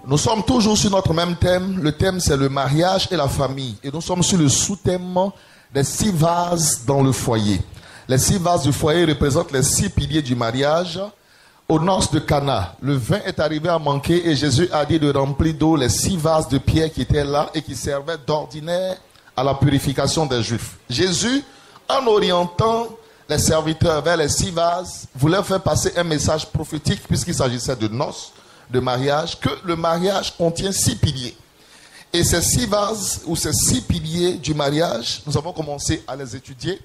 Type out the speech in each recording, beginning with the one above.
Nous sommes toujours sur notre même thème. Le thème, c'est le mariage et la famille. Et nous sommes sur le sous-thème des 6 vases dans le foyer. Les 6 vases du foyer représentent les 6 piliers du mariage. Aux noces de Cana, le vin est arrivé à manquer et Jésus a dit de remplir d'eau les 6 vases de pierre qui étaient là et qui servaient d'ordinaire à la purification des Juifs. Jésus, en orientant les serviteurs vers les 6 vases, voulait faire passer un message prophétique puisqu'il s'agissait de noces, de mariage, que le mariage contient 6 piliers. Et ces 6 vases ou ces 6 piliers du mariage, nous avons commencé à les étudier.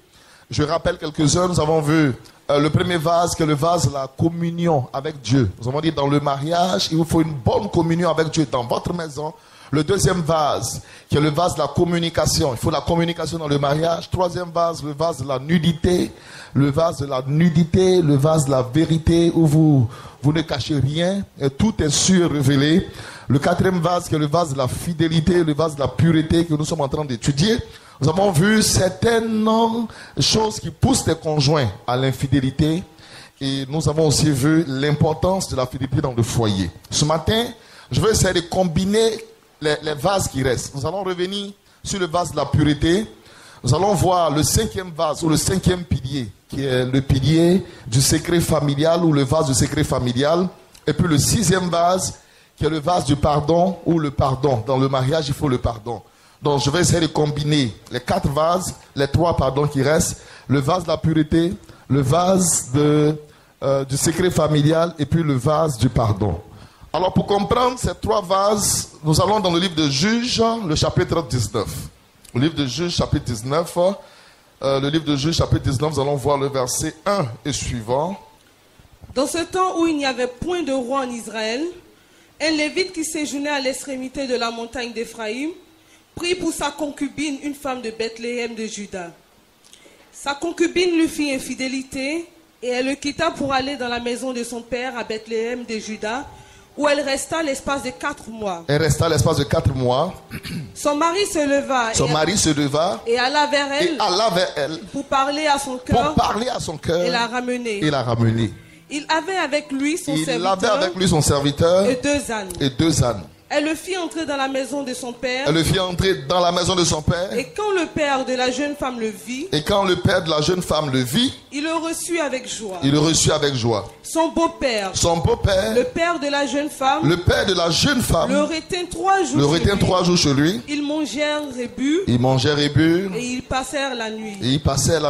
Je rappelle quelques-uns. Nous avons vu le premier vase qui est le vase de la communion avec Dieu. Nous avons dit dans le mariage, il vous faut une bonne communion avec Dieu dans votre maison. Le deuxième vase qui est le vase de la communication. Il faut la communication dans le mariage. Troisième vase, le vase de la nudité. Le vase de la nudité, le vase de la vérité où vous ne cachez rien. Et tout est sûr révélé. Le quatrième vase qui est le vase de la fidélité, le vase de la pureté que nous sommes en train d'étudier. Nous avons vu certaines choses qui poussent les conjoints à l'infidélité. Et nous avons aussi vu l'importance de la fidélité dans le foyer. Ce matin, je vais essayer de combiner les vases qui restent. Nous allons revenir sur le vase de la pureté. Nous allons voir le 5e vase ou le 5e pilier, qui est le pilier du secret familial ou le vase du secret familial. Et puis le 6e vase, qui est le vase du pardon ou le pardon. Dans le mariage, il faut le pardon. Donc, je vais essayer de combiner les 4 vases, les 3 pardons qui restent, le vase de la pureté, le vase du secret familial et puis le vase du pardon. Alors, pour comprendre ces 3 vases, nous allons dans le livre de Juges, le chapitre 19. Le livre de Juges, chapitre 19. Le livre de Juges, chapitre 19, nous allons voir le verset 1 et suivant. Dans ce temps où il n'y avait point de roi en Israël, un Lévite qui séjournait à l'extrémité de la montagne d'Éphraïm prit pour sa concubine une femme de Bethléem de Juda. Sa concubine lui fit infidélité et elle le quitta pour aller dans la maison de son père à Bethléem de Juda, où elle resta l'espace de 4 mois. Elle resta l'espace de 4 mois. Son mari se leva. Et alla vers elle. Pour parler à son cœur. Et la ramener. Il avait avec lui son serviteur. Et 2 ânes. Elle le fit entrer dans la maison de son père. Et quand le père de la jeune femme le vit. Il le reçut avec joie. Son beau-père. Le père de la jeune femme. Le retint 3 jours chez lui. Ils mangèrent et burent. Et ils passèrent la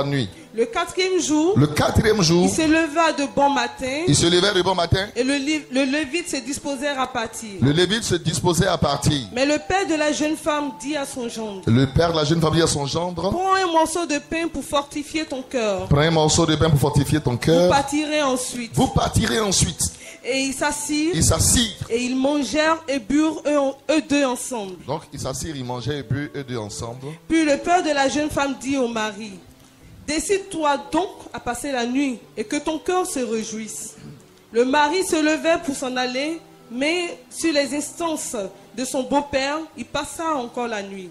nuit. Le 4e jour, il se leva de bon matin. Et le Lévite se disposèrent à partir. Mais le père de la jeune femme dit à son gendre. Prends un morceau de pain pour fortifier ton cœur. Vous partirez ensuite. Et ils s'assirent. Et ils mangèrent et burent eux deux ensemble. Puis le père de la jeune femme dit au mari: décide-toi donc à passer la nuit et que ton cœur se réjouisse. Le mari se levait pour s'en aller, mais sur les instances de son beau-père, il passa encore la nuit.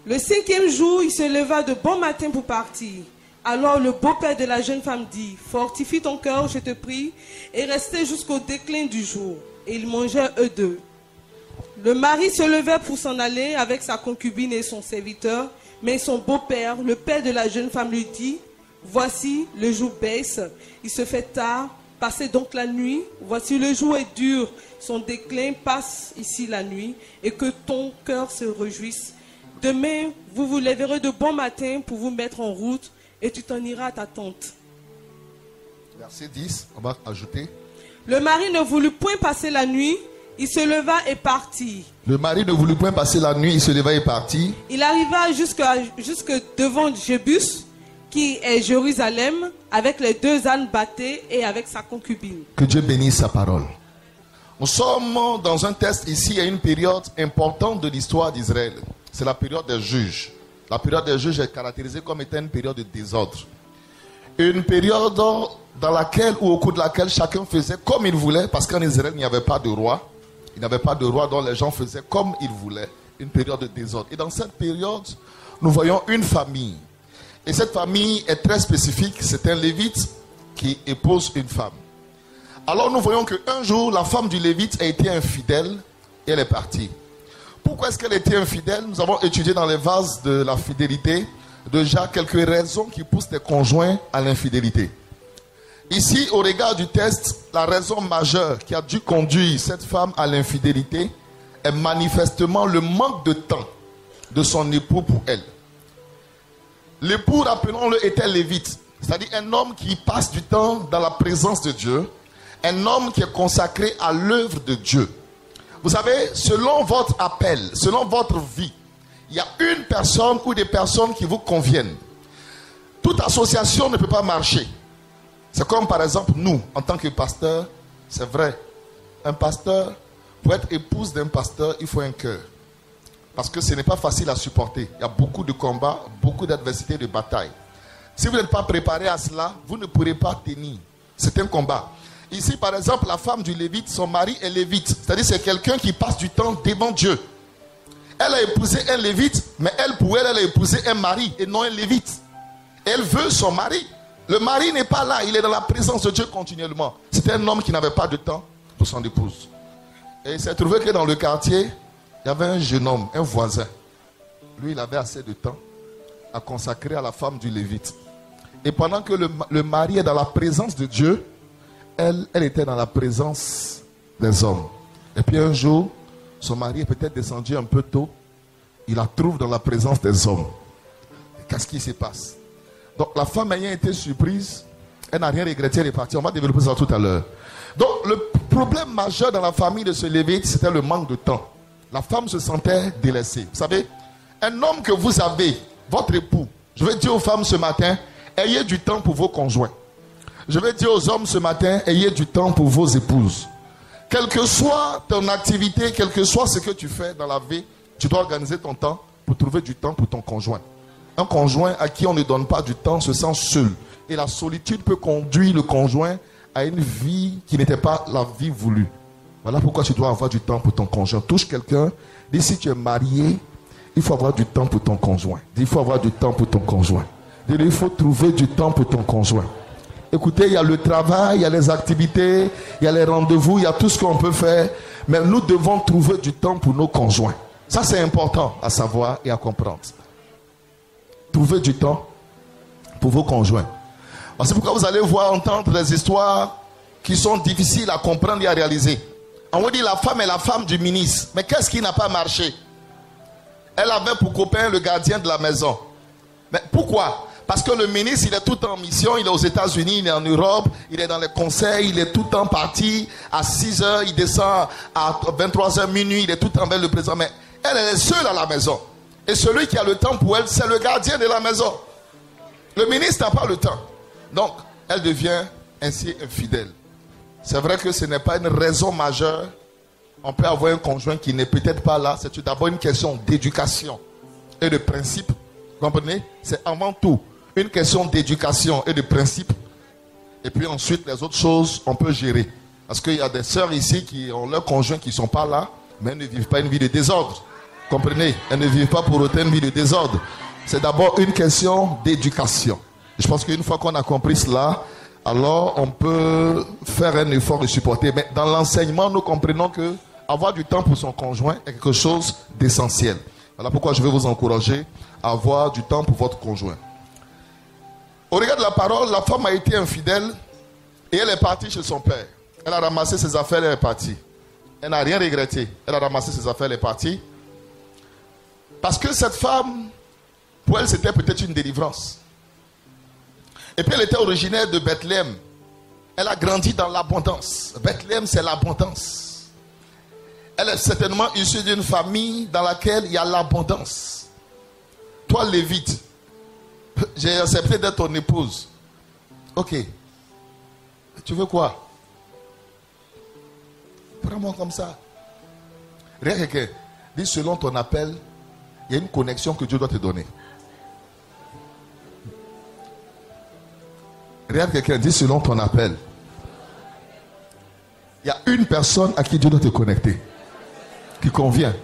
Le 5e jour, il se leva de bon matin pour partir. Alors le beau-père de la jeune femme dit: fortifie ton cœur, je te prie, et restez jusqu'au déclin du jour. Et ils mangèrent eux deux. Le mari se levait pour s'en aller avec sa concubine et son serviteur. Mais son beau-père, le père de la jeune femme, lui dit: voici, le jour baisse, il se fait tard, passez donc la nuit. Voici, le jour est dur, son déclin, passe ici la nuit, et que ton cœur se réjouisse. Demain, vous vous lèverez de bon matin pour vous mettre en route, et tu t'en iras à ta tente. Verset 10, on va ajouter. Le mari ne voulut point passer la nuit. Il se leva et partit. Le mari ne voulut point passer la nuit, il se leva et partit. Il arriva jusque devant Jébus, qui est Jérusalem, avec les 2 ânes bâtés et avec sa concubine. Que Dieu bénisse sa parole. Nous sommes dans un texte ici, il y a une période importante de l'histoire d'Israël. C'est la période des juges. La période des juges est caractérisée comme étant une période de désordre. Une période dans laquelle ou au cours de laquelle chacun faisait comme il voulait, parce qu'en Israël, il n'y avait pas de roi. Il n'y avait pas de roi, dont les gens faisaient comme ils voulaient. Une période de désordre. Et dans cette période, nous voyons une famille. Et cette famille est très spécifique. C'est un Lévite qui épouse une femme. Alors nous voyons qu'un jour, la femme du Lévite a été infidèle et elle est partie. Pourquoi est-ce qu'elle était infidèle? Nous avons étudié dans les vases de la fidélité déjà quelques raisons qui poussent les conjoints à l'infidélité. Ici, au regard du test, la raison majeure qui a dû conduire cette femme à l'infidélité est manifestement le manque de temps de son époux pour elle. L'époux, rappelons-le, était lévite, c'est-à-dire un homme qui passe du temps dans la présence de Dieu, un homme qui est consacré à l'œuvre de Dieu. Vous savez, selon votre appel, selon votre vie, il y a une personne ou des personnes qui vous conviennent. Toute association ne peut pas marcher. C'est comme par exemple nous, en tant que pasteur, c'est vrai. Un pasteur, pour être épouse d'un pasteur, il faut un cœur. Parce que ce n'est pas facile à supporter. Il y a beaucoup de combats, beaucoup d'adversités, de batailles. Si vous n'êtes pas préparé à cela, vous ne pourrez pas tenir. C'est un combat. Ici, par exemple, la femme du Lévite, son mari est Lévite. C'est-à-dire c'est quelqu'un qui passe du temps devant Dieu. Elle a épousé un Lévite, mais elle, pour elle, elle a épousé un mari et non un Lévite. Elle veut son mari. Le mari n'est pas là, il est dans la présence de Dieu continuellement. C'était un homme qui n'avait pas de temps pour son épouse. Et il s'est trouvé que dans le quartier, il y avait un jeune homme, un voisin. Lui, il avait assez de temps à consacrer à la femme du Lévite. Et pendant que le mari est dans la présence de Dieu, elle était dans la présence des hommes. Et puis un jour, son mari est peut-être descendu un peu tôt. Il la trouve dans la présence des hommes. Qu'est-ce qui se passe? Donc la femme ayant été surprise, elle n'a rien regretté, elle est partie. On va développer ça tout à l'heure. Donc le problème majeur dans la famille de ce Lévite, c'était le manque de temps. La femme se sentait délaissée. Vous savez, un homme que vous avez, votre époux, je vais dire aux femmes ce matin, ayez du temps pour vos conjoints. Je vais dire aux hommes ce matin, ayez du temps pour vos épouses. Quelle que soit ton activité, quel que soit ce que tu fais dans la vie, tu dois organiser ton temps pour trouver du temps pour ton conjoint. Un conjoint à qui on ne donne pas du temps se sent seul. Et la solitude peut conduire le conjoint à une vie qui n'était pas la vie voulue. Voilà pourquoi tu dois avoir du temps pour ton conjoint. Touche quelqu'un, dis si tu es marié, il faut avoir du temps pour ton conjoint. Dis il faut avoir du temps pour ton conjoint. Dis il faut trouver du temps pour ton conjoint. Écoutez, il y a le travail, il y a les activités, il y a les rendez-vous, il y a tout ce qu'on peut faire. Mais nous devons trouver du temps pour nos conjoints. Ça, c'est important à savoir et à comprendre. Trouver du temps pour vos conjoints. C'est pourquoi vous allez voir, entendre des histoires qui sont difficiles à comprendre et à réaliser. On vous dit la femme est la femme du ministre. Mais qu'est-ce qui n'a pas marché? Elle avait pour copain le gardien de la maison. Mais pourquoi? Parce que le ministre, il est tout en mission, il est aux États-Unis, il est en Europe, il est dans les conseils, il est tout le temps parti. À 6 heures, il descend à 23 heures minuit, il est tout le temps avec le président. Mais elle est seule à la maison. Et celui qui a le temps pour elle, c'est le gardien de la maison. Le ministre n'a pas le temps. Donc, elle devient ainsi infidèle. C'est vrai que ce n'est pas une raison majeure. On peut avoir un conjoint qui n'est peut-être pas là. C'est d'abord une question d'éducation et de principe. Vous comprenez? C'est avant tout une question d'éducation et de principe. Et puis ensuite, les autres choses, on peut gérer. Parce qu'il y a des sœurs ici qui ont leurs conjoints qui ne sont pas là, mais elles ne vivent pas une vie de désordre. Comprenez? Elles ne vivent pas pour autant une vie de désordre. C'est d'abord une question d'éducation. Je pense qu'une fois qu'on a compris cela, alors on peut faire un effort et supporter. Mais dans l'enseignement, nous comprenons que avoir du temps pour son conjoint est quelque chose d'essentiel. Voilà pourquoi je vais vous encourager à avoir du temps pour votre conjoint. Au regard de la parole, la femme a été infidèle et elle est partie chez son père. Elle a ramassé ses affaires, elle est partie. Elle n'a rien regretté. Elle a ramassé ses affaires, elle est partie. Parce que cette femme, pour elle, c'était peut-être une délivrance. Et puis elle était originaire de Bethléem. Elle a grandi dans l'abondance. Bethléem, c'est l'abondance. Elle est certainement issue d'une famille dans laquelle il y a l'abondance. Toi, Lévite, j'ai accepté d'être ton épouse. Ok. Tu veux quoi? Prends-moi comme ça. Rien que dis selon ton appel, il y a une connexion que Dieu doit te donner. Regarde quelqu'un, dis selon ton appel. Il y a une personne à qui Dieu doit te connecter. Qui convient.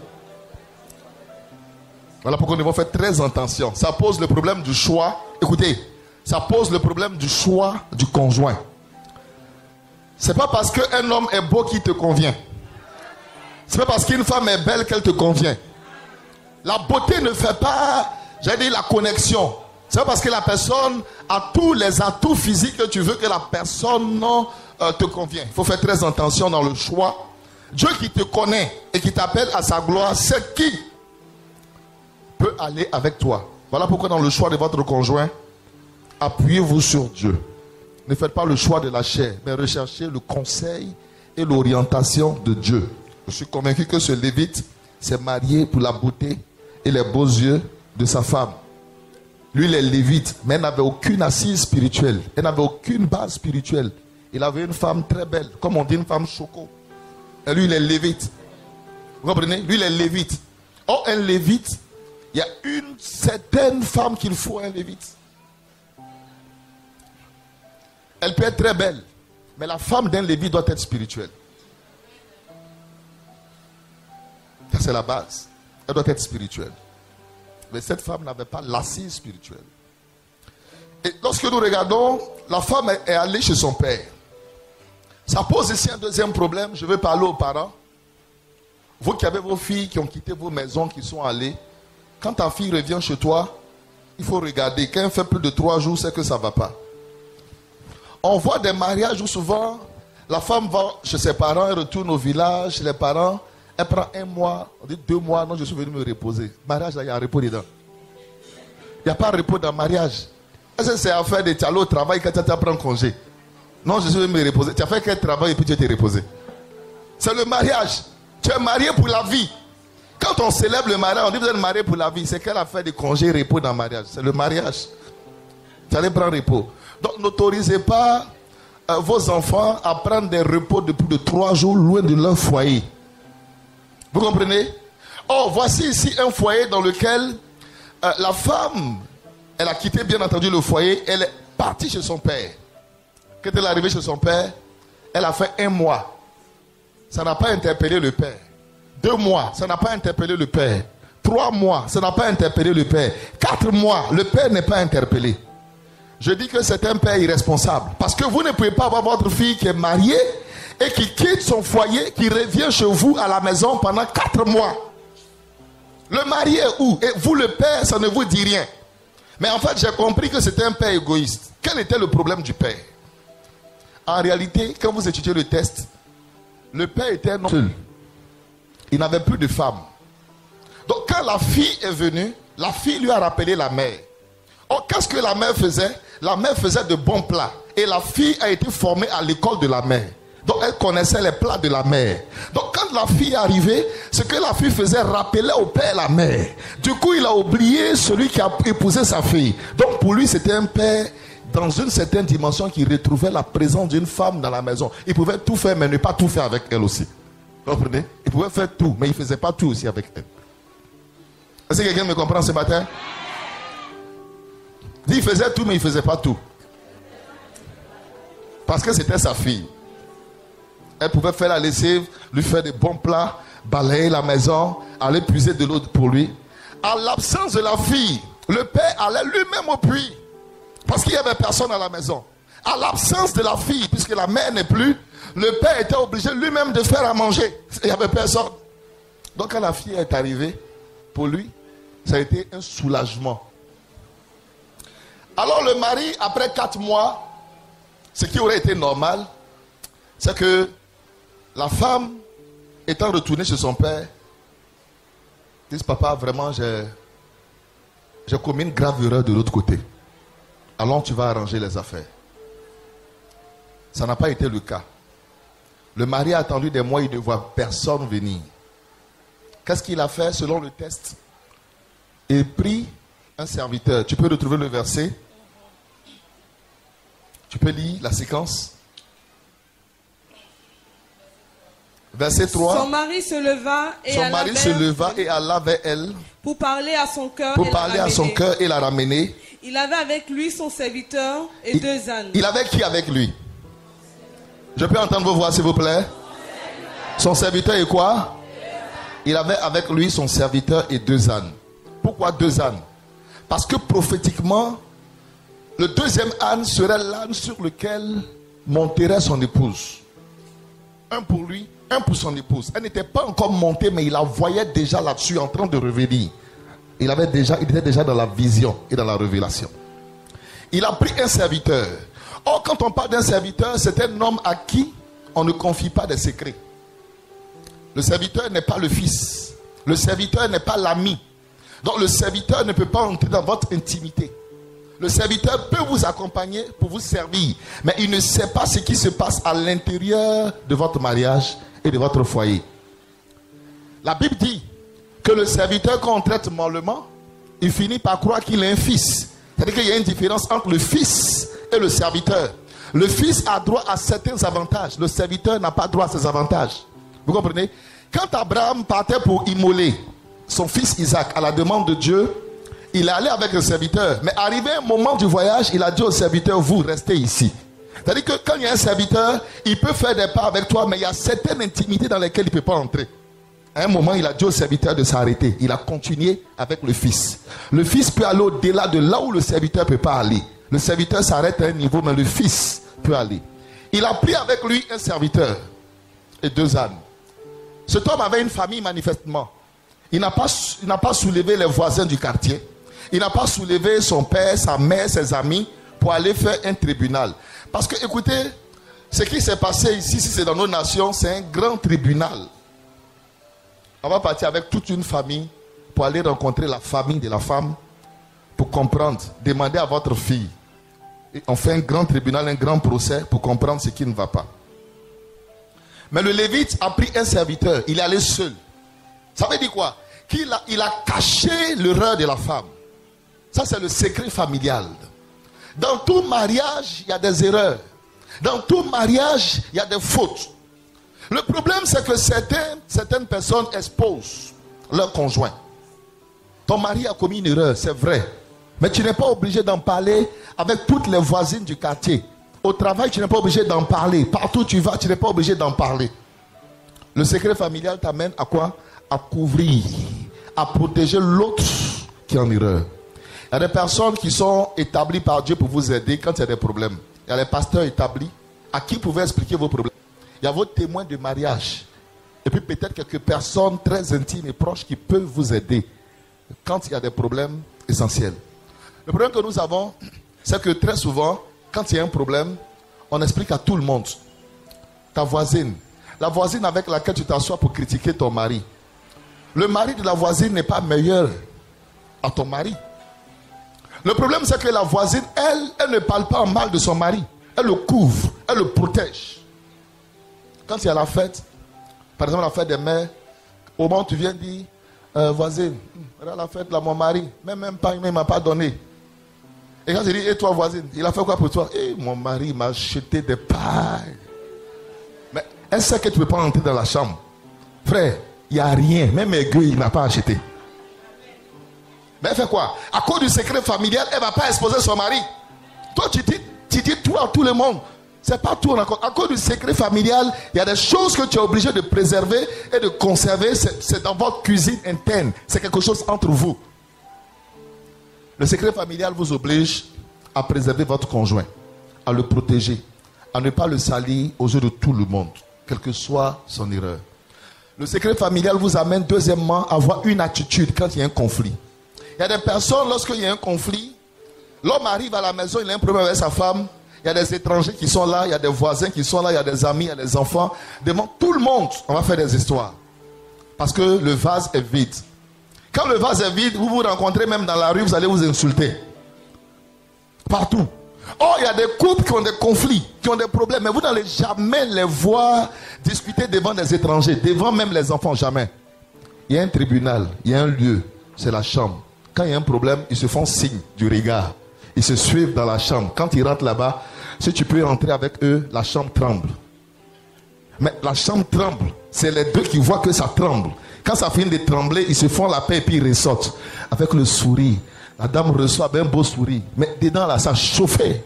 Voilà pourquoi nous devons faire très attention. Ça pose le problème du choix. Écoutez, ça pose le problème du choix du conjoint. C'est pas parce qu'un homme est beau qu'il te convient. C'est pas parce qu'une femme est belle qu'elle te convient. La beauté ne fait pas, j'ai dit, la connexion. C'est pas parce que la personne a tous les atouts physiques que tu veux que la personne te convient. Il faut faire très attention dans le choix. Dieu qui te connaît et qui t'appelle à sa gloire, c'est qui peut aller avec toi. Voilà pourquoi dans le choix de votre conjoint, appuyez-vous sur Dieu. Ne faites pas le choix de la chair, mais recherchez le conseil et l'orientation de Dieu. Je suis convaincu que ce Lévite s'est marié pour la beauté et les beaux yeux de sa femme. Lui, il est Lévite, mais elle n'avait aucune assise spirituelle. Elle n'avait aucune base spirituelle. Il avait une femme très belle, comme on dit, une femme choco. Et lui, il est Lévite. Vous comprenez? Lui, il est Lévite. Or, un Lévite, il y a une certaine femme qu'il faut un Lévite. Elle peut être très belle, mais la femme d'un Lévite doit être spirituelle. Ça, c'est la base. Elle doit être spirituelle. Mais cette femme n'avait pas l'assise spirituelle. Et lorsque nous regardons, la femme est allée chez son père. Ça pose ici un deuxième problème. Je vais parler aux parents. Vous qui avez vos filles qui ont quitté vos maisons, qui sont allées, quand ta fille revient chez toi, il faut regarder. Quand elle fait plus de 3 jours, c'est que ça ne va pas. On voit des mariages où souvent, la femme va chez ses parents, elle retourne au village, chez les parents, elle prend 1 mois, on dit 2 mois, non, je suis venu me reposer. Mariage, là, il y a un repos dedans. Il n'y a pas de repos dans le mariage. Est-ce que c'est à faire de tu aller au travail quand tu prends congé? Non, je suis venu me reposer. Tu as fait quel travail et puis tu t'es reposé? C'est le mariage. Tu es marié pour la vie. Quand on célèbre le mariage, on dit vous êtes marié pour la vie. C'est quelle affaire de congé, repos dans le mariage? C'est le mariage. Tu allais prendre repos. Donc n'autorisez pas vos enfants à prendre des repos de plus de 3 jours loin de leur foyer. Vous comprenez? Oh, voici ici un foyer dans lequel la femme, elle a quitté bien entendu le foyer, elle est partie chez son père. Quand elle est arrivée chez son père, elle a fait 1 mois. Ça n'a pas interpellé le père. 2 mois, ça n'a pas interpellé le père. 3 mois, ça n'a pas interpellé le père. 4 mois, le père n'est pas interpellé. Je dis que c'est un père irresponsable. Parce que vous ne pouvez pas avoir votre fille qui est mariée et qui quitte son foyer, qui revient chez vous à la maison pendant 4 mois. Le mari est où? Et vous, le père, ça ne vous dit rien. Mais en fait, j'ai compris que c'était un père égoïste. Quel était le problème du père? En réalité, quand vous étudiez le test, le père était un homme seul. Il n'avait plus de femme. Donc quand la fille est venue, la fille lui a rappelé la mère. Or, qu'est-ce que la mère faisait? La mère faisait de bons plats. Et la fille a été formée à l'école de la mère. Donc elle connaissait les plats de la mère. Donc quand la fille est arrivée, ce que la fille faisait rappelait au père la mère. Du coup, il a oublié celui qui a épousé sa fille. Donc pour lui, c'était un père dans une certaine dimension qui retrouvait la présence d'une femme dans la maison. Il pouvait tout faire, mais ne pas tout faire avec elle aussi. Vous comprenez? Il pouvait faire tout, mais il ne faisait pas tout aussi avec elle. Est-ce que quelqu'un me comprend ce matin? Il faisait tout, mais il ne faisait pas tout. Parce que c'était sa fille. Elle pouvait faire la lessive, lui faire des bons plats, balayer la maison, aller puiser de l'eau pour lui. À l'absence de la fille, le père allait lui-même au puits. Parce qu'il n'y avait personne à la maison. À l'absence de la fille, puisque la mère n'est plus, le père était obligé lui-même de faire à manger. Il n'y avait personne. Donc quand la fille est arrivée, pour lui, ça a été un soulagement. Alors le mari, après 4 mois, ce qui aurait été normal, c'est que la femme, étant retournée chez son père, dit: papa, vraiment, j'ai commis une grave erreur de l'autre côté. Alors tu vas arranger les affaires. Ça n'a pas été le cas. Le mari a attendu des mois, il ne voit personne venir. Qu'est-ce qu'il a fait selon le test? Il prit un serviteur. Tu peux retrouver le verset? Tu peux lire la séquence? Verset 3. Son mari se leva et alla vers elle pour parler à son cœur et la ramener. Il avait avec lui son serviteur et 2 ânes. Il avait qui avec lui? Je peux entendre vos voix s'il vous plaît? Son serviteur et quoi? Il avait avec lui son serviteur et 2 ânes. Pourquoi 2 ânes? Parce que prophétiquement, le 2e âne serait l'âne sur lequel monterait son épouse. un pour lui, un pour son épouse. Elle n'était pas encore montée, mais il la voyait déjà là-dessus en train de revenir. Il était déjà dans la vision et dans la révélation. Il a pris un serviteur. Or, quand on parle d'un serviteur, c'est un homme à qui on ne confie pas des secrets. Le serviteur n'est pas le fils. Le serviteur n'est pas l'ami. Donc le serviteur ne peut pas entrer dans votre intimité. Le serviteur peut vous accompagner pour vous servir, mais il ne sait pas ce qui se passe à l'intérieur de votre mariage et de votre foyer. La Bible dit que le serviteur qu'on traite mollement, il finit par croire qu'il est un fils. C'est-à-dire qu'il y a une différence entre le fils et le serviteur. Le fils a droit à certains avantages. Le serviteur n'a pas droit à ces avantages. Vous comprenez? Quand Abraham partait pour immoler son fils Isaac à la demande de Dieu, il est allé avec le serviteur. Mais arrivé un moment du voyage, il a dit au serviteur, vous restez ici. C'est-à-dire que quand il y a un serviteur, il peut faire des pas avec toi, mais il y a certaines intimités dans lesquelles il ne peut pas entrer. À un moment, il a dit au serviteur de s'arrêter. Il a continué avec le fils. Le fils peut aller au-delà de là où le serviteur ne peut pas aller. Le serviteur s'arrête à un niveau, mais le fils peut aller. Il a pris avec lui un serviteur et 2 ânes. Cet homme avait une famille manifestement. Il n'a pas soulevé les voisins du quartier. Il n'a pas soulevé son père, sa mère, ses amis pour aller faire un tribunal. Parce que, écoutez, ce qui s'est passé ici, si c'est dans nos nations, c'est un grand tribunal. On va partir avec toute une famille pour aller rencontrer la famille de la femme pour comprendre, demander à votre fille. Et on fait un grand tribunal, un grand procès pour comprendre ce qui ne va pas. Mais le Lévite a pris un serviteur, il est allé seul. Ça veut dire quoi? Il a caché l'erreur de la femme. Ça, c'est le secret familial. Dans tout mariage, il y a des erreurs. Dans tout mariage, il y a des fautes. Le problème, c'est que certaines personnes exposent leur conjoint. Ton mari a commis une erreur, c'est vrai. Mais tu n'es pas obligé d'en parler avec toutes les voisines du quartier. Au travail, tu n'es pas obligé d'en parler. Partout où tu vas, tu n'es pas obligé d'en parler. Le secret familial t'amène à quoi? À couvrir, à protéger l'autre qui est en erreur. Il y a des personnes qui sont établies par Dieu pour vous aider quand il y a des problèmes. Il y a les pasteurs établis à qui vous pouvez expliquer vos problèmes. Il y a vos témoins de mariage. Et puis peut-être quelques personnes très intimes et proches qui peuvent vous aider quand il y a des problèmes essentiels. Le problème que nous avons, c'est que très souvent, quand il y a un problème, on explique à tout le monde. Ta voisine, la voisine avec laquelle tu t'assois pour critiquer ton mari. Le mari de la voisine n'est pas meilleur à ton mari. Le problème, c'est que la voisine, elle ne parle pas en mal de son mari. Elle le couvre, elle le protège. Quand il y a la fête, par exemple la fête des mères, au moment où tu viens dire, voisine, regarde la fête là, mon mari, même pas, il ne m'a pas donné. Et quand je dis, et toi voisine, il a fait quoi pour toi? Et mon mari m'a acheté des pailles. Mais elle sait que tu ne peux pas entrer dans la chambre. Frère, il n'y a rien, même aiguille, il n'a pas acheté. Mais elle fait quoi? À cause du secret familial, elle ne va pas exposer son mari. Toi, tu dis tout à tout le monde. C'est pas tout. À cause du secret familial, il y a des choses que tu es obligé de préserver et de conserver. C'est dans votre cuisine interne. C'est quelque chose entre vous. Le secret familial vous oblige à préserver votre conjoint, à le protéger, à ne pas le salir aux yeux de tout le monde, quelle que soit son erreur. Le secret familial vous amène deuxièmement à avoir une attitude quand il y a un conflit. Il y a des personnes, lorsqu'il y a un conflit, l'homme arrive à la maison, il a un problème avec sa femme, il y a des étrangers qui sont là, il y a des voisins qui sont là, il y a des amis, il y a des enfants. Devant tout le monde, on va faire des histoires. Parce que le vase est vide. Quand le vase est vide, vous vous rencontrez même dans la rue, vous allez vous insulter. Partout. Or, il y a des couples qui ont des conflits, qui ont des problèmes, mais vous n'allez jamais les voir discuter devant des étrangers, devant même les enfants, jamais. Il y a un tribunal, il y a un lieu, c'est la chambre. Quand il y a un problème, ils se font signe du regard. Ils se suivent dans la chambre. Quand ils rentrent là-bas, si tu peux rentrer avec eux, la chambre tremble. Mais la chambre tremble. C'est les deux qui voient que ça tremble. Quand ça finit de trembler, ils se font la paix et puis ils ressortent. Avec le sourire. La dame reçoit un beau sourire. Mais dedans là, ça chauffait.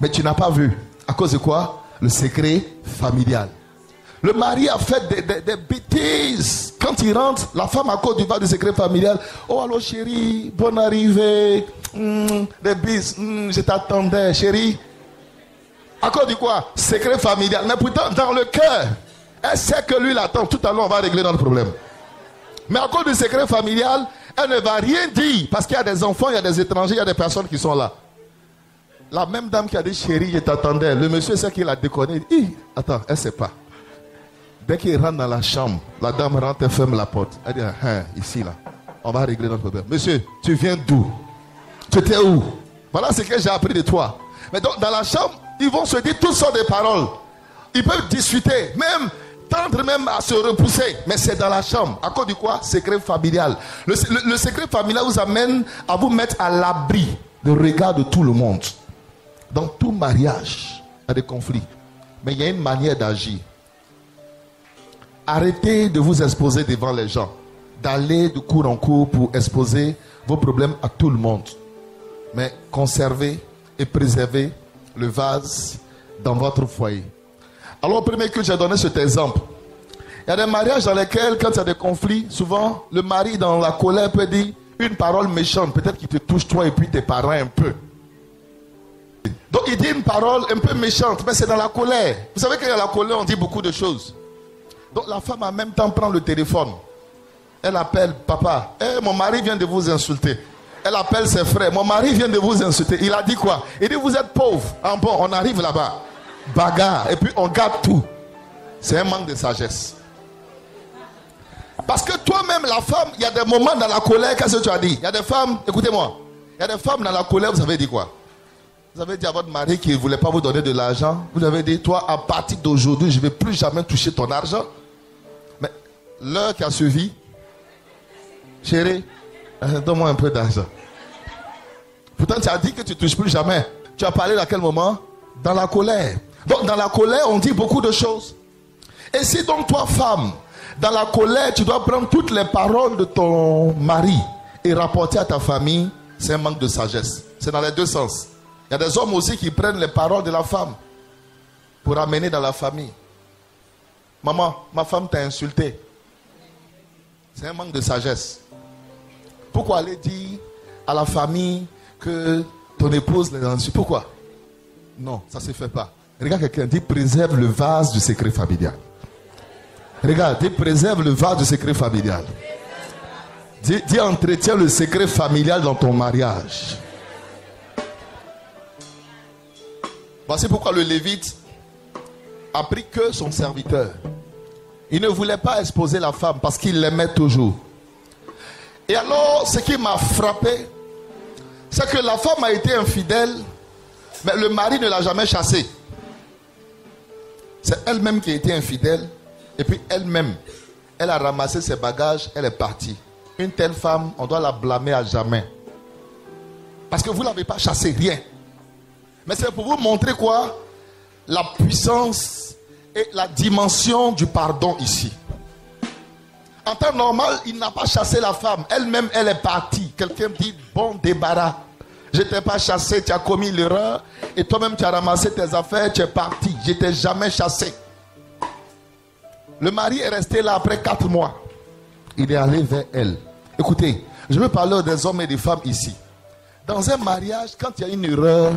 Mais tu n'as pas vu. À cause de quoi? Le secret familial. Le mari a fait des bêtises. Quand il rentre, la femme à cause du bas du secret familial. Oh allô chérie, bonne arrivée. Des bises, je t'attendais chérie. À cause de quoi? Secret familial. Mais pourtant dans le cœur, Elle sait que lui l'attend. Tout à l'heure, on va régler notre problème. Mais à cause du secret familial, elle ne va rien dire. Parce qu'il y a des enfants, il y a des étrangers, il y a des personnes qui sont là. La même dame qui a dit chérie, je t'attendais. Le monsieur sait qu'il a déconné. Il dit, attends, elle ne sait pas. Dès qu'il rentre dans la chambre, la dame rentre et ferme la porte. Elle dit, hein, ici là, on va régler notre problème. Monsieur, tu viens d'où? Tu étais où? Voilà ce que j'ai appris de toi. Mais donc, dans la chambre, ils vont se dire toutes sortes de paroles. Ils peuvent discuter, même tendre même à se repousser. Mais c'est dans la chambre. À cause de quoi? Secret familial. Le secret familial vous amène à vous mettre à l'abri du regard de tout le monde. Dans tout mariage, il y a des conflits. Mais il y a une manière d'agir. Arrêtez de vous exposer devant les gens. D'aller de cours en cours pour exposer vos problèmes à tout le monde. Mais conservez et préservez le vase dans votre foyer. Alors, au premier culte, j'ai donné cet exemple. Il y a des mariages dans lesquels, quand il y a des conflits, souvent, le mari, dans la colère, peut dire une parole méchante. Peut-être qu'il te touche, toi, et puis tes parents, un peu. Donc, il dit une parole un peu méchante, mais c'est dans la colère. Vous savez qu'il y a la colère, on dit beaucoup de choses. Donc, la femme, en même temps, prend le téléphone. Elle appelle papa. Mon mari vient de vous insulter. Elle appelle ses frères. Mon mari vient de vous insulter. Il a dit quoi? Il dit, vous êtes pauvre. Ah bon, on arrive là-bas. Bagarre. Et puis, on garde tout. C'est un manque de sagesse. Parce que toi-même, la femme, il y a des moments dans la colère, qu'est-ce que tu as dit? Il y a des femmes, écoutez-moi. Il y a des femmes dans la colère, vous avez dit quoi? Vous avez dit à votre mari qui ne voulait pas vous donner de l'argent. Vous avez dit, toi, à partir d'aujourd'hui, je ne vais plus jamais toucher ton argent. Mais l'heure qui a suivi, chérie, donne-moi un peu d'argent. Pourtant, tu as dit que tu ne touches plus jamais. Tu as parlé à quel moment? Dans la colère. Donc, dans la colère, on dit beaucoup de choses. Et si donc, toi, femme, dans la colère, tu dois prendre toutes les paroles de ton mari et rapporter à ta famille, c'est un manque de sagesse. C'est dans les deux sens. Il y a des hommes aussi qui prennent les paroles de la femme pour amener dans la famille. Maman, ma femme t'a insulté. C'est un manque de sagesse. Pourquoi aller dire à la famille que ton épouse les insulte? Pourquoi? Non, ça ne se fait pas. Regarde quelqu'un, dit préserve le vase du secret familial. Regarde, dis préserve le vase du secret familial. Dis entretiens le secret familial dans ton mariage. Voici pourquoi le Lévite a pris que son serviteur. Il ne voulait pas exposer la femme parce qu'il l'aimait toujours. Et alors, ce qui m'a frappé, c'est que la femme a été infidèle, mais le mari ne l'a jamais chassée. C'est elle-même qui a été infidèle. Et puis elle-même, elle a ramassé ses bagages, elle est partie. Une telle femme, on doit la blâmer à jamais. Parce que vous ne l'avez pas chassée, rien. Mais c'est pour vous montrer quoi? La puissance et la dimension du pardon ici. En temps normal, il n'a pas chassé la femme. Elle-même, elle est partie. Quelqu'un dit, bon débarras. Je ne t'ai pas chassé, tu as commis l'erreur. Et toi-même, tu as ramassé tes affaires, tu es parti. Je ne t'ai jamais chassé. Le mari est resté là après 4 mois. Il est allé vers elle. Écoutez, je veux parler des hommes et des femmes ici. Dans un mariage, quand il y a une erreur,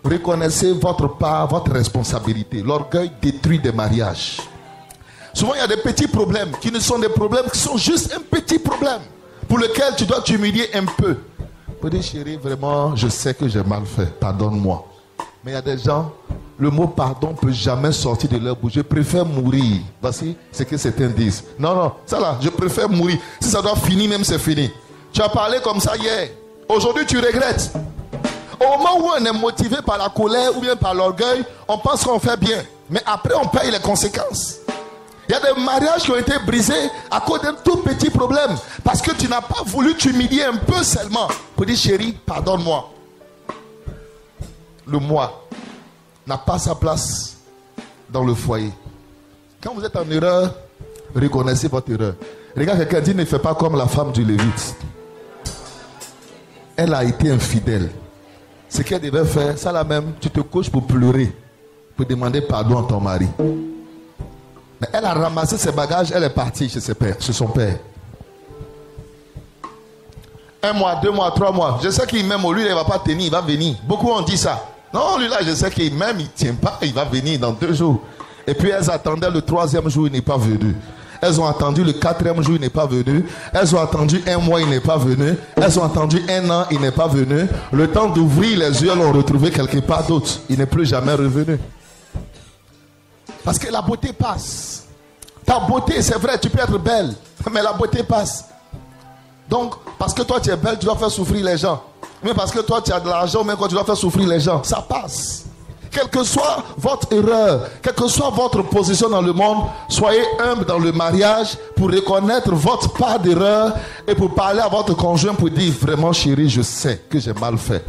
reconnaissez votre part, votre responsabilité. L'orgueil détruit des mariages. Souvent, il y a des petits problèmes qui ne sont des problèmes, qui sont juste un petit problème pour lequel tu dois t'humilier un peu. Pour dire, chérie, vraiment, je sais que j'ai mal fait. Pardonne-moi. Mais il y a des gens, le mot pardon ne peut jamais sortir de leur bouche. Je préfère mourir. Voici ce que certains disent. Non, non, ça là, je préfère mourir. Si ça doit finir, même c'est fini. Tu as parlé comme ça hier. Aujourd'hui, tu regrettes. Au moment où on est motivé par la colère ou bien par l'orgueil, on pense qu'on fait bien. Mais après, on paye les conséquences. Il y a des mariages qui ont été brisés à cause d'un tout petit problème. Parce que tu n'as pas voulu t'humilier un peu seulement. Pour dire, chérie, pardonne-moi. Le moi n'a pas sa place dans le foyer. Quand vous êtes en erreur, reconnaissez votre erreur. Regarde, quelqu'un dit, ne fais pas comme la femme du Lévite. Elle a été infidèle. Ce qu'elle devait faire, ça là même, tu te couches pour pleurer, pour demander pardon à ton mari. Mais elle a ramassé ses bagages, elle est partie chez son père. 1 mois, 2 mois, 3 mois. Je sais qu'il m'aime, lui, il ne va pas tenir, il va venir. Beaucoup ont dit ça. Non, lui là, je sais qu'il m'aime, il ne tient pas, il va venir dans 2 jours. Et puis elles attendaient le 3e jour, il n'est pas venu. Elles ont attendu le 4e jour, il n'est pas venu. Elles ont attendu 1 mois, il n'est pas venu. Elles ont attendu 1 an, il n'est pas venu. Le temps d'ouvrir les yeux, elles l'ont retrouvé quelque part d'autre. Il n'est plus jamais revenu. Parce que la beauté passe. Ta beauté, c'est vrai, tu peux être belle, mais la beauté passe. Donc, parce que toi tu es belle, tu dois faire souffrir les gens. Mais parce que toi tu as de l'argent, même quand tu dois faire souffrir les gens, ça passe. Quelle que soit votre erreur, quelle que soit votre position dans le monde, soyez humble dans le mariage pour reconnaître votre part d'erreur et pour parler à votre conjoint pour dire vraiment chérie, je sais que j'ai mal fait.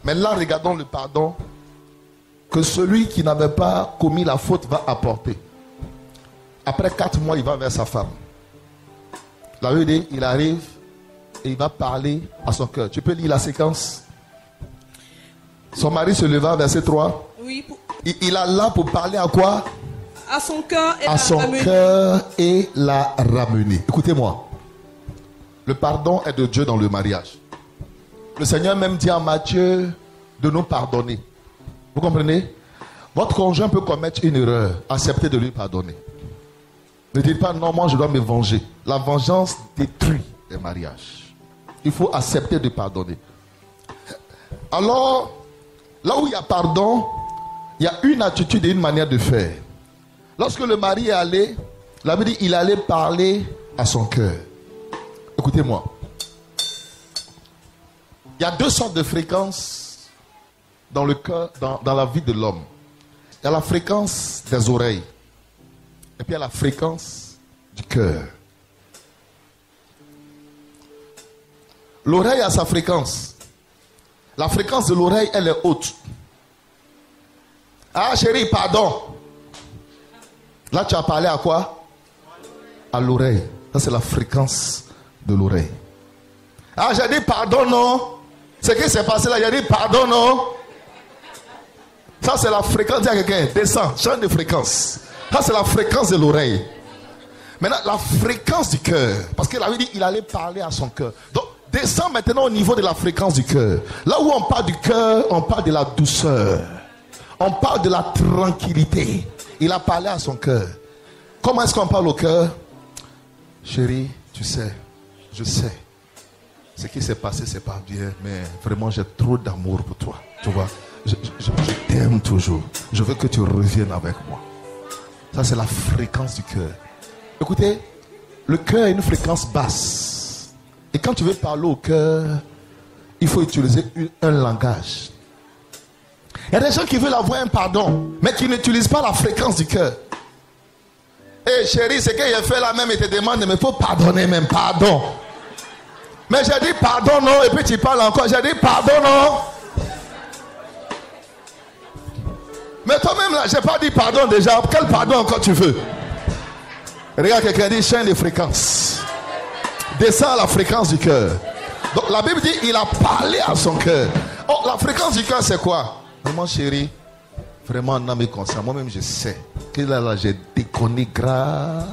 Mais là, regardons le pardon que celui qui n'avait pas commis la faute va apporter. Après 4 mois, il va vers sa femme. La Bible dit, il arrive et il va parler à son cœur. Tu peux lire la séquence? Son mari se leva, verset 3. Oui. Il a là pour parler à quoi? À son cœur et à son cœur et la ramener. Écoutez-moi. Le pardon est de Dieu dans le mariage. Le Seigneur même dit à Matthieu de nous pardonner. Vous comprenez? Votre conjoint peut commettre une erreur. Acceptez de lui pardonner. Ne dites pas non, moi je dois me venger. La vengeance détruit les mariages. Il faut accepter de pardonner. Alors, là où il y a pardon, il y a une attitude et une manière de faire. Lorsque le mari est allé, la Bible dit il allait parler à son cœur. Écoutez-moi. Il y a 2 sortes de fréquences dans le cœur, dans la vie de l'homme. Il y a la fréquence des oreilles. Et puis il y a la fréquence du cœur. L'oreille a sa fréquence. La fréquence de l'oreille, elle est haute. Ah chérie, pardon. Là tu as parlé à quoi? À l'oreille. Ça c'est la fréquence de l'oreille. Ah j'ai dit pardon non. Ce qui s'est passé là, j'ai dit pardon non. Ça c'est la fréquence. Dis à quelqu'un, descends, change de fréquence. Ça c'est la fréquence de l'oreille. Maintenant la fréquence du cœur. Parce que la Bible dit il allait parler à son cœur. Donc descends maintenant au niveau de la fréquence du cœur. Là où on parle du cœur, on parle de la douceur. On parle de la tranquillité. Il a parlé à son cœur. Comment est-ce qu'on parle au cœur? Chérie, tu sais, je sais. Ce qui s'est passé, c'est pas bien, mais vraiment j'ai trop d'amour pour toi. Tu vois, je t'aime toujours. Je veux que tu reviennes avec moi. Ça, c'est la fréquence du cœur. Écoutez, le cœur a une fréquence basse. Et quand tu veux parler au cœur, il faut utiliser un langage. Il y a des gens qui veulent avoir un pardon, mais qui n'utilisent pas la fréquence du cœur. Hé chérie, ce que j'ai fait là même, il te demande, mais il faut pardonner même, pardon. Mais j'ai dit pardon non, et puis tu parles encore, j'ai dit pardon non. Mais toi-même là, j'ai pas dit pardon déjà, quel pardon encore tu veux? Regarde quelqu'un dit, change de fréquence. Descends à la fréquence du cœur. Donc la Bible dit, il a parlé à son cœur. Oh, la fréquence du cœur c'est quoi? Vraiment chérie, vraiment non mais comme ça, moi-même je sais que là j'ai déconné grave.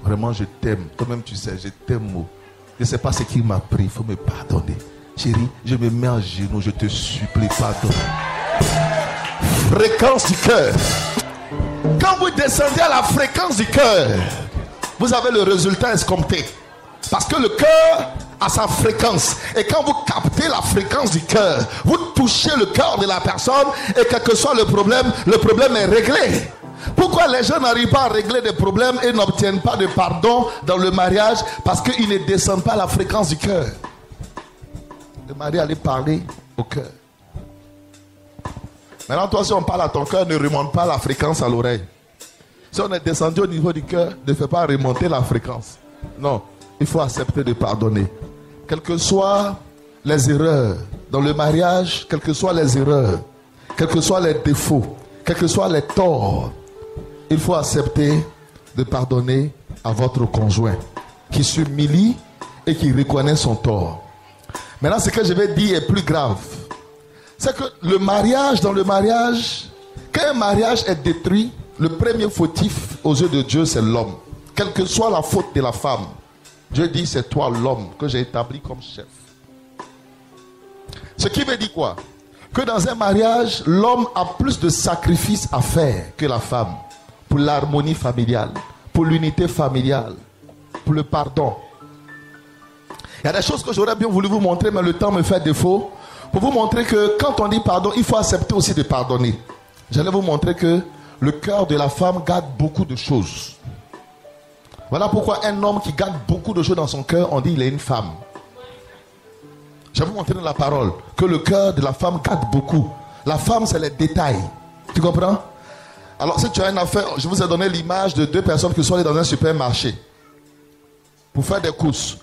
Vraiment je t'aime, toi-même tu sais, je t'aime. Je ne sais pas ce qu'il m'a pris, il faut me pardonner. Chérie, je me mets à genoux, je te supplie, pardon. Fréquence du cœur. Quand vous descendez à la fréquence du cœur, vous avez le résultat escompté. Parce que le cœur a sa fréquence. Et quand vous captez la fréquence du cœur, vous touchez le cœur de la personne et quel que soit le problème est réglé. Pourquoi les gens n'arrivent pas à régler des problèmes et n'obtiennent pas de pardon dans le mariage? Parce qu'ils ne descendent pas à la fréquence du cœur. Le mari allait parler au cœur. Maintenant, toi, si on parle à ton cœur, ne remonte pas la fréquence à l'oreille. Si on est descendu au niveau du cœur, ne fais pas remonter la fréquence. Non, il faut accepter de pardonner. Quelles que soient les erreurs dans le mariage, quelles que soient les erreurs, quels que soient les défauts, quels que soient les torts, il faut accepter de pardonner à votre conjoint qui s'humilie et qui reconnaît son tort. Maintenant, ce que je vais dire est plus grave. C'est que le mariage, dans le mariage, quand un mariage est détruit, le premier fautif aux yeux de Dieu, c'est l'homme. Quelle que soit la faute de la femme, Dieu dit, c'est toi l'homme que j'ai établi comme chef. Ce qui veut dire quoi? que dans un mariage, l'homme a plus de sacrifices à faire que la femme pour l'harmonie familiale, pour l'unité familiale, pour le pardon. Il y a des choses que j'aurais bien voulu vous montrer, mais le temps me fait défaut. Pour vous montrer que quand on dit pardon, il faut accepter aussi de pardonner. J'allais vous montrer que le cœur de la femme garde beaucoup de choses. Voilà pourquoi un homme qui garde beaucoup de choses dans son cœur, on dit qu'il est une femme. Je vais vous montrer dans la parole que le cœur de la femme garde beaucoup. La femme, c'est les détails. Tu comprends? Alors, si tu as une affaire, je vous ai donné l'image de deux personnes qui sont allées dans un supermarché pour faire des courses.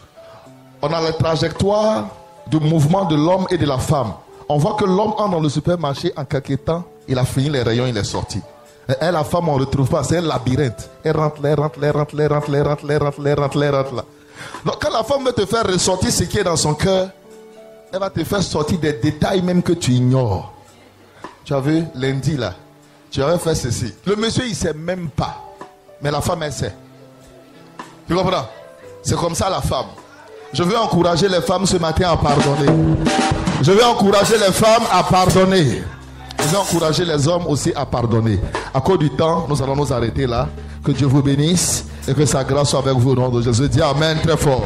On a la trajectoire du mouvement de l'homme et de la femme. On voit que l'homme entre dans le supermarché en quelques temps, il a fini les rayons, il est sorti. Et la femme, on ne retrouve pas, c'est un labyrinthe. Elle rentre là. Donc quand la femme veut te faire ressortir ce qui est dans son cœur, elle va te faire sortir des détails même que tu ignores. Tu as vu, lundi là, tu avais fait ceci. Le monsieur, il ne sait même pas. Mais la femme, elle sait. Tu comprends? C'est comme ça la femme. Je veux encourager les femmes ce matin à pardonner. Je veux encourager les femmes à pardonner. Je veux encourager les hommes aussi à pardonner. À cause du temps, nous allons nous arrêter là. Que Dieu vous bénisse et que sa grâce soit avec vous au nom de Jésus. Dis Amen très fort.